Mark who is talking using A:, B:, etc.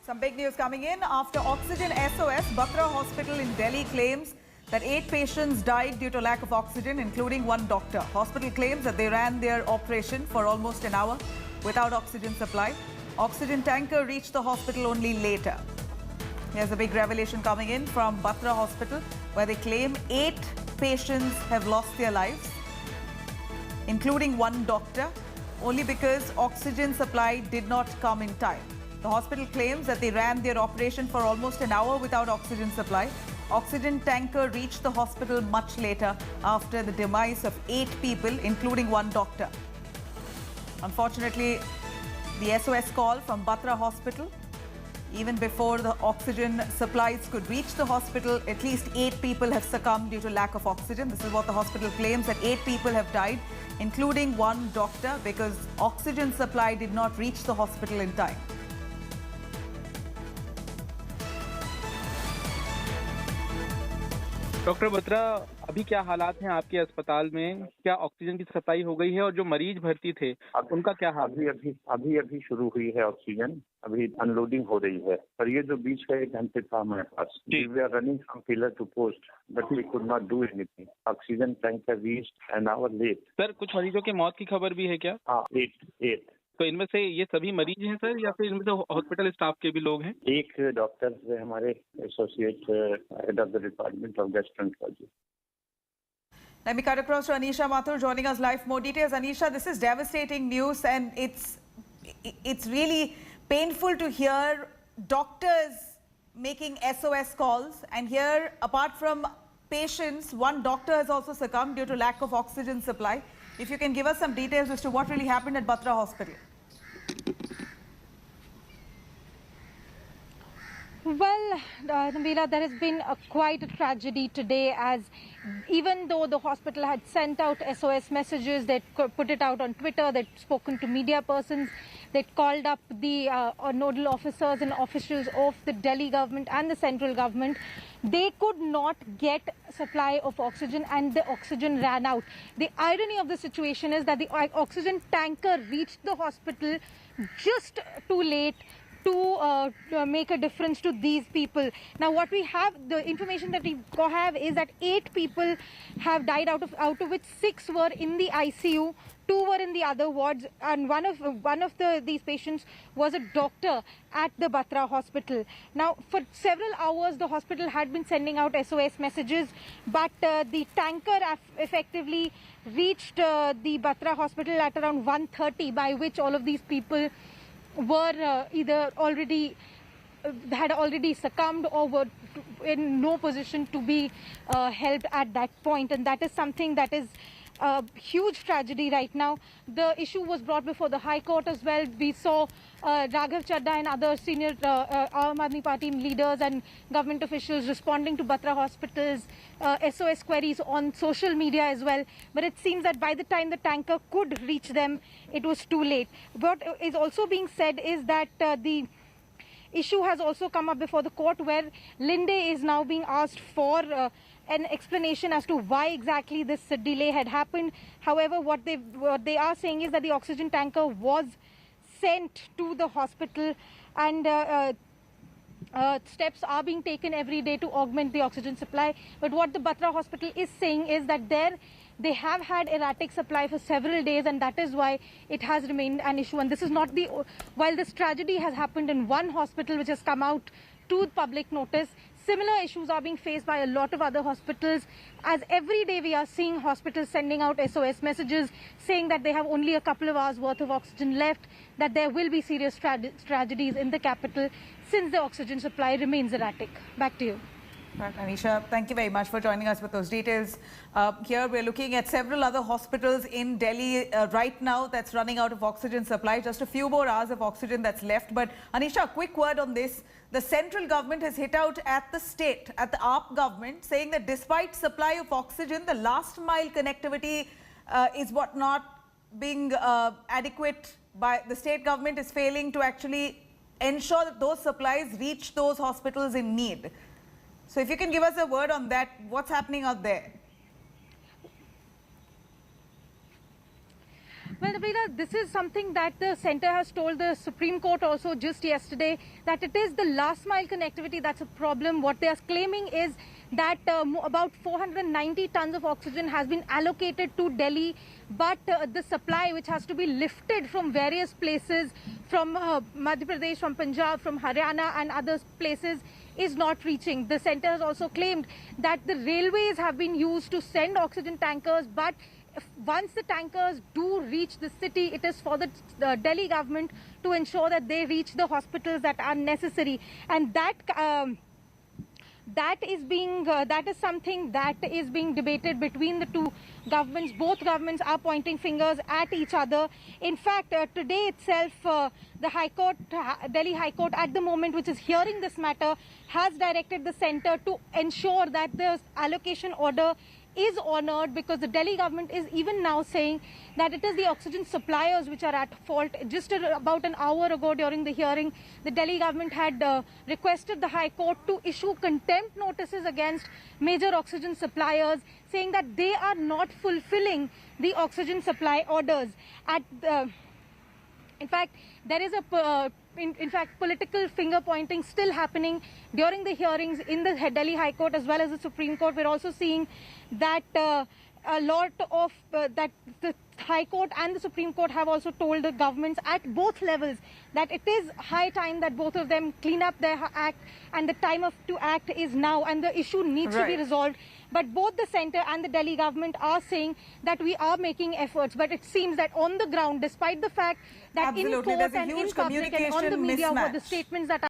A: Some big news coming in. After oxygen SOS, Batra Hospital in Delhi claims that 8 patients died due to lack of oxygen, including one doctor. Hospital claims that they ran their operation for almost an hour without oxygen supply. Oxygen tanker reached the hospital only later. Here's a big revelation coming in from Batra Hospital, where they claim 8 patients have lost their lives, including one doctor, only because oxygen supply did not come in time. The hospital claims that they ran their operation for almost an hour without oxygen supply. Oxygen tanker reached the hospital much later after the demise of 8 people, including one doctor. Unfortunately, the SOS call from Batra Hospital, even before the oxygen supplies could reach the hospital, at least 8 people have succumbed due to lack of oxygen. This is what the hospital claims, that 8 people have died, including one doctor, because oxygen supply did not reach the hospital in time.
B: Doctor Batra, अभी क्या हालात हैं आपके अस्पताल में? क्या oxygen की supply हो गई है और जो मरीज भर्ती थे उनका क्या हाल?
C: अभी शुरू हुई है ऑक्सीजन, अभी अनलोडिंग हो रही है। पर ये जो बीच का 1 घंटे था हमारे पास, we are running from pillar to post, but we could not do anything. Oxygen tanker reached an hour late.
B: Sir, कुछ मरीजों की मौत की खबर भी है क्या?
C: हाँ, 8।
B: तो इनमें से ये सभी मरीज हैं सर, या फिर इनमें से हॉस्पिटल स्टाफ के भी लोग हैं?
C: एक डॉक्टर है हमारे associate head of the department of gastroenterology.
A: Let me cut across to Anisha Mathur joining us live. More details. Anisha, this is devastating news, and it's really painful to hear doctors making SOS calls. And here, apart from patients, one doctor has also succumbed due to lack of oxygen supply. If you can give us some details as to what really happened at Batra Hospital.
D: Well, Nabila, there has been quite a tragedy today, as even though the hospital had sent out SOS messages, they'd put it out on Twitter, they'd spoken to media persons, they'd called up the nodal officers and officials of the Delhi government and the central government, they could not get supply of oxygen and the oxygen ran out. The irony of the situation is that the oxygen tanker reached the hospital just too late to make a difference to these people. Now, what we have, the information that we have is that 8 people have died, out of which 6 were in the ICU, 2 were in the other wards, and one of these patients was a doctor at the Batra Hospital. Now, for several hours, the hospital had been sending out SOS messages, but the tanker effectively reached the Batra Hospital at around 1:30, by which all of these people were either had already succumbed or were in no position to be helped at that point, and that is something that is a huge tragedy right now. The issue was brought before the High Court as well. We saw Raghav Chadda and other senior Aam Aadmi Party leaders and government officials responding to Batra Hospital's SOS queries on social media as well. But it seems that by the time the tanker could reach them, it was too late. What is also being said is that the issue has also come up before the court, where Linde is now being asked for an explanation as to why exactly this delay had happened. However, what they are saying is that the oxygen tanker was sent to the hospital, and steps are being taken every day to augment the oxygen supply. But what the Batra Hospital is saying is that they have had erratic supply for several days, and that is why it has remained an issue. And this is not while this tragedy has happened in one hospital which has come out to public notice, similar issues are being faced by a lot of other hospitals, as every day we are seeing hospitals sending out SOS messages saying that they have only a couple of hours worth of oxygen left, that there will be serious tragedies in the capital since the oxygen supply remains erratic. Back to you.
A: Right, Anisha, thank you very much for joining us with those details. Here we're looking at several other hospitals in Delhi right now that's running out of oxygen supply. Just a few more hours of oxygen that's left. But Anisha, a quick word on this. The central government has hit out at the state, at the AAP government, saying that despite supply of oxygen, the last mile connectivity is what not being adequate. By the state government is failing to actually ensure that those supplies reach those hospitals in need. So if you can give us a word on that, what's happening out there?
D: Well, Nabila, this is something that the centre has told the Supreme Court also just yesterday, that it is the last mile connectivity that's a problem. What they are claiming is that about 490 tons of oxygen has been allocated to Delhi, but the supply, which has to be lifted from various places, from Madhya Pradesh, from Punjab, from Haryana and other places, is not reaching. The centre has also claimed that the railways have been used to send oxygen tankers, but once the tankers do reach the city, it is for the Delhi government to ensure that they reach the hospitals that are necessary, and that is something that is being debated between the two governments. Both governments are pointing fingers at each other. In fact, today itself, the High Court, Delhi High Court at the moment, which is hearing this matter, has directed the centre to ensure that the allocation order is honoured, because the Delhi government is even now saying that it is the oxygen suppliers which are at fault. Just about an hour ago during the hearing, the Delhi government had requested the High Court to issue contempt notices against major oxygen suppliers, saying that they are not fulfilling the oxygen supply orders. In fact, there is political finger pointing still happening during the hearings in the Delhi High Court as well as the Supreme Court. We're also seeing that a lot of that the High Court and the Supreme Court have also told the governments at both levels that it is high time that both of them clean up their act, and the time to act is now, and the issue needs to be resolved. But both the centre and the Delhi government are saying that we are making efforts, but it seems that on the ground, despite the fact that in court and in public and on the media, what the statements that